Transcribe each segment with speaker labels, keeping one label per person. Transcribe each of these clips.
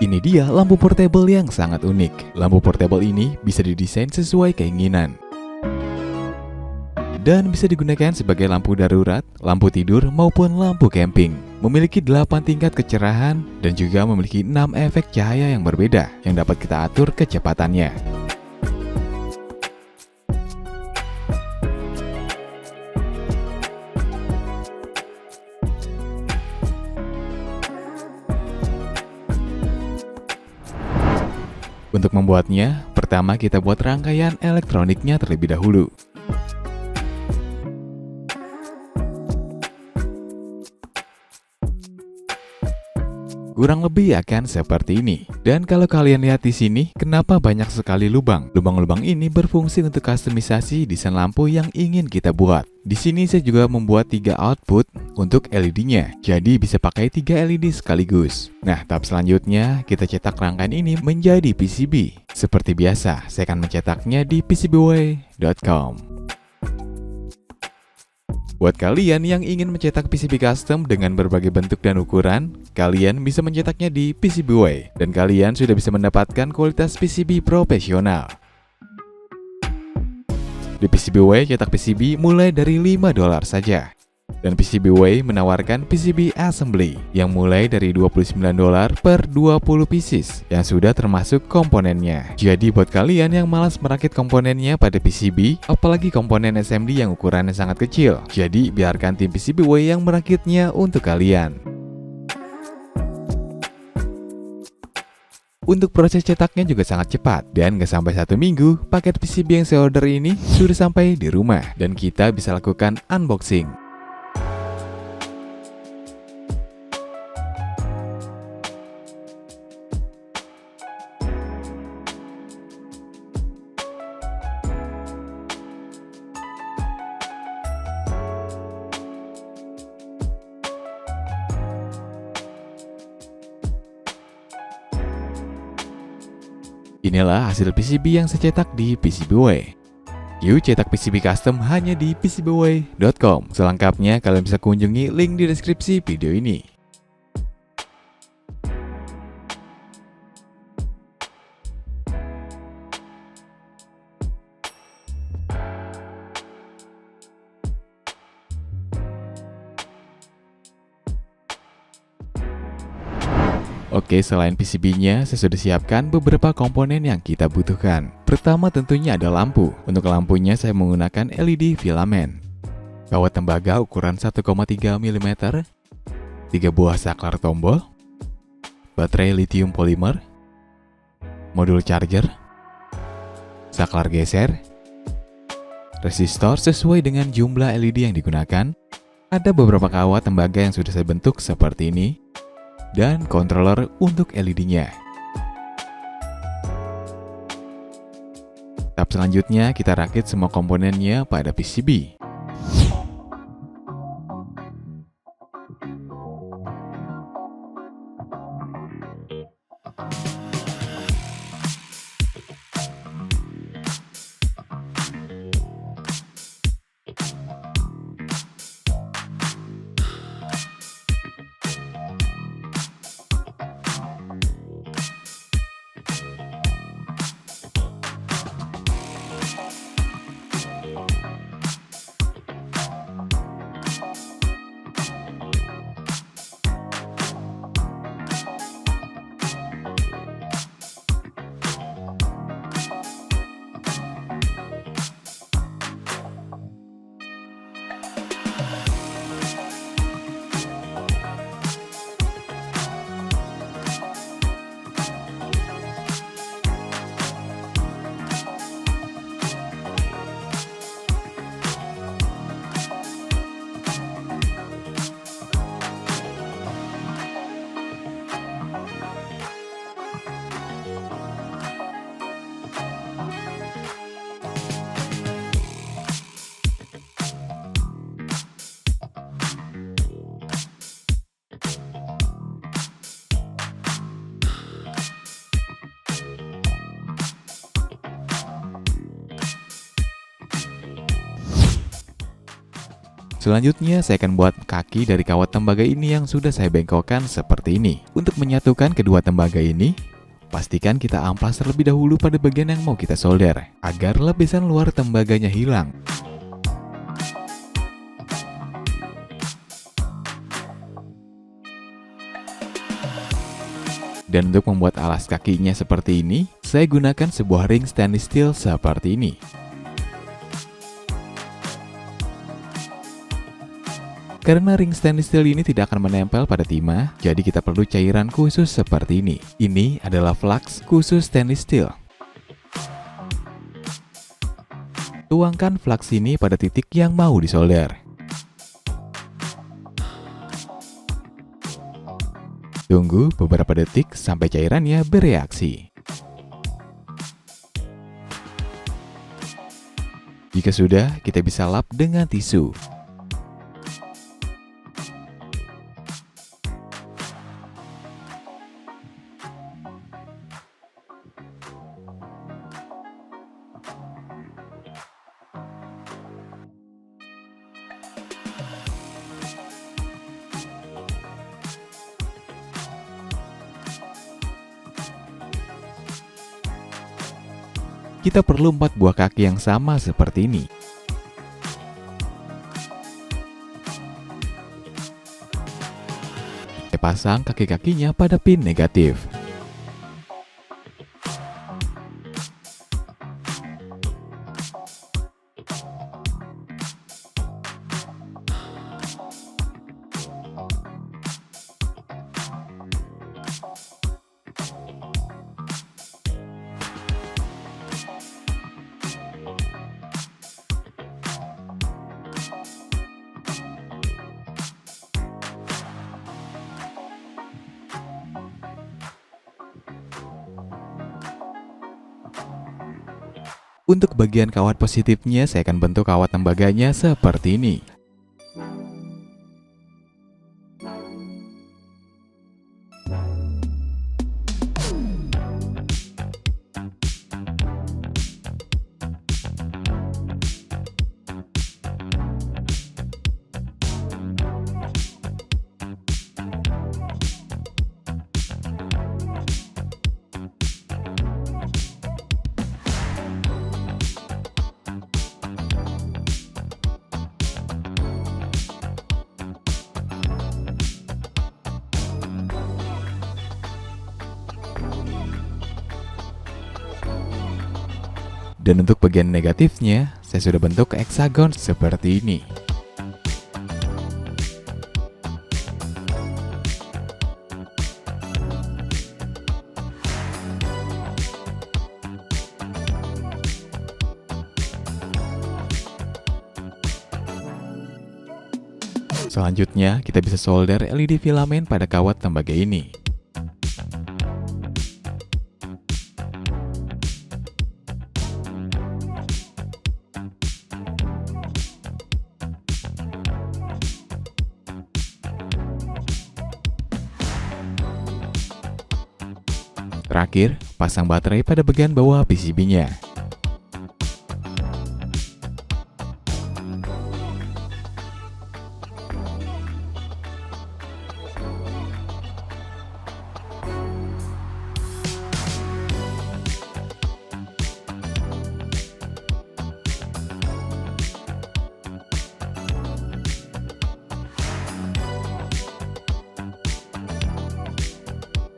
Speaker 1: Ini dia lampu portable yang sangat unik. Lampu portable ini bisa didesain sesuai keinginan dan bisa digunakan sebagai lampu darurat, lampu tidur, maupun lampu camping. Memiliki 8 tingkat kecerahan dan juga memiliki 6 efek cahaya yang berbeda yang dapat kita atur kecepatannya. Untuk membuatnya, pertama kita buat rangkaian elektroniknya terlebih dahulu. Kurang lebih akan seperti ini. Dan kalau kalian lihat di sini, kenapa banyak sekali lubang? Lubang-lubang ini berfungsi untuk kustomisasi desain lampu yang ingin kita buat. Di sini saya juga membuat 3 output untuk LED-nya. Jadi bisa pakai 3 LED sekaligus. Nah, tahap selanjutnya kita cetak rangkaian ini menjadi PCB. Seperti biasa, saya akan mencetaknya di PCBWay.com. Buat kalian yang ingin mencetak PCB custom dengan berbagai bentuk dan ukuran, kalian bisa mencetaknya di PCBWay dan kalian sudah bisa mendapatkan kualitas PCB profesional. Di PCBWay cetak PCB mulai dari $5 saja. Dan PCBWay menawarkan PCB assembly yang mulai dari $29 per 20 pieces yang sudah termasuk komponennya. Jadi buat kalian yang malas merakit komponennya pada PCB, apalagi komponen SMD yang ukurannya sangat kecil, jadi biarkan tim PCBWay yang merakitnya untuk kalian. Untuk proses cetaknya juga sangat cepat dan gak sampai 1 minggu, paket PCB yang saya order ini sudah sampai di rumah dan kita bisa lakukan unboxing. Inilah hasil PCB yang saya cetak di PCBWay. Yuk cetak PCB custom hanya di PCBWay.com. Selengkapnya kalian bisa kunjungi link di deskripsi video ini. Oke, selain PCB-nya, saya sudah siapkan beberapa komponen yang kita butuhkan. Pertama tentunya ada lampu. Untuk lampunya saya menggunakan LED filament. Kawat tembaga ukuran 1,3 mm, 3 buah saklar tombol, baterai lithium polymer, modul charger, saklar geser, resistor sesuai dengan jumlah LED yang digunakan. Ada beberapa kawat tembaga yang sudah saya bentuk seperti ini, dan controller untuk LED-nya. Tahap selanjutnya kita rakit semua komponennya pada PCB. Selanjutnya saya akan buat kaki dari kawat tembaga ini yang sudah saya bengkokkan seperti ini. Untuk menyatukan kedua tembaga ini, pastikan kita amplas terlebih dahulu pada bagian yang mau kita solder, agar lapisan luar tembaganya hilang. Dan untuk membuat alas kakinya seperti ini, saya gunakan sebuah ring stainless steel seperti ini. Karena ring stainless steel ini tidak akan menempel pada timah, jadi kita perlu cairan khusus seperti ini. Ini adalah flux khusus stainless steel. Tuangkan flux ini pada titik yang mau disolder. Tunggu beberapa detik sampai cairannya bereaksi. Jika sudah, kita bisa lap dengan tisu. Kita perlu 4 buah kaki yang sama seperti ini. Saya pasang kaki-kakinya pada pin negatif. Untuk bagian kawat positifnya, saya akan bentuk kawat tembaganya seperti ini. Dan untuk bagian negatifnya, saya sudah bentuk heksagon seperti ini. Selanjutnya, kita bisa solder LED filamen pada kawat tembaga ini. Terakhir, pasang baterai pada bagian bawah PCB-nya.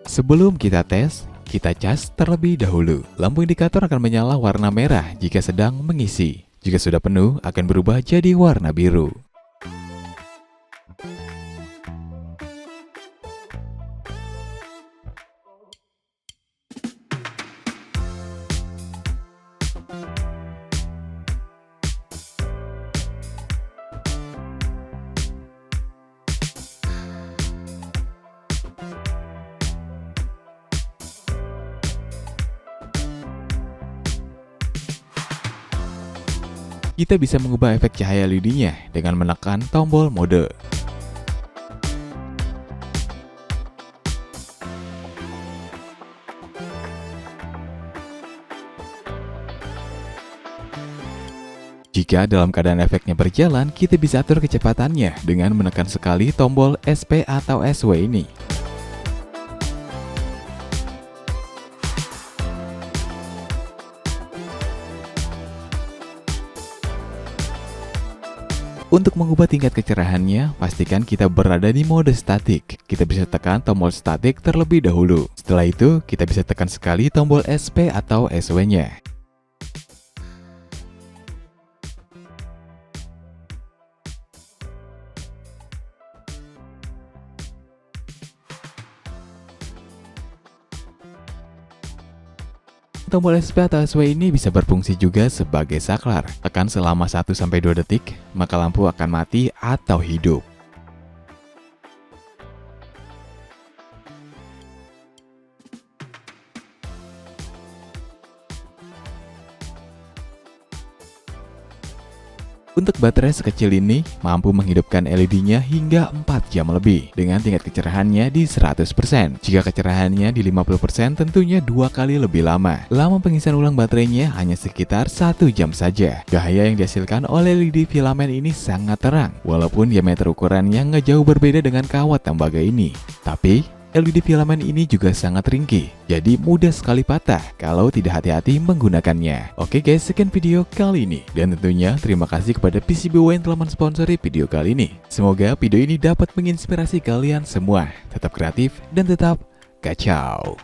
Speaker 1: Sebelum kita tes, kita cas terlebih dahulu. Lampu indikator akan menyala warna merah jika sedang mengisi. Jika sudah penuh, akan berubah jadi warna biru. Kita bisa mengubah efek cahaya LED-nya dengan menekan tombol mode. Jika dalam keadaan efeknya berjalan, kita bisa atur kecepatannya dengan menekan sekali tombol SP atau SW ini. Untuk mengubah tingkat kecerahannya, pastikan kita berada di mode statik. Kita bisa tekan tombol statik terlebih dahulu. Setelah itu, kita bisa tekan sekali tombol SP atau SW-nya. Tombol SP atau SW ini bisa berfungsi juga sebagai saklar. Tekan selama 1-2 detik, maka lampu akan mati atau hidup. Untuk baterai sekecil ini, mampu menghidupkan LED-nya hingga 4 jam lebih dengan tingkat kecerahannya di 100%. Jika kecerahannya di 50%, tentunya 2 kali lebih lama. Lama pengisian ulang baterainya hanya sekitar 1 jam saja. Cahaya yang dihasilkan oleh LED filamen ini sangat terang, walaupun diameter ukurannya nggak jauh berbeda dengan kawat tembaga ini. Tapi LED filamen ini juga sangat ringkih, jadi mudah sekali patah kalau tidak hati-hati menggunakannya. Oke guys, sekian video kali ini. Dan tentunya terima kasih kepada PCBWay yang telah mensponsori video kali ini. Semoga video ini dapat menginspirasi kalian semua. Tetap kreatif dan tetap kacau.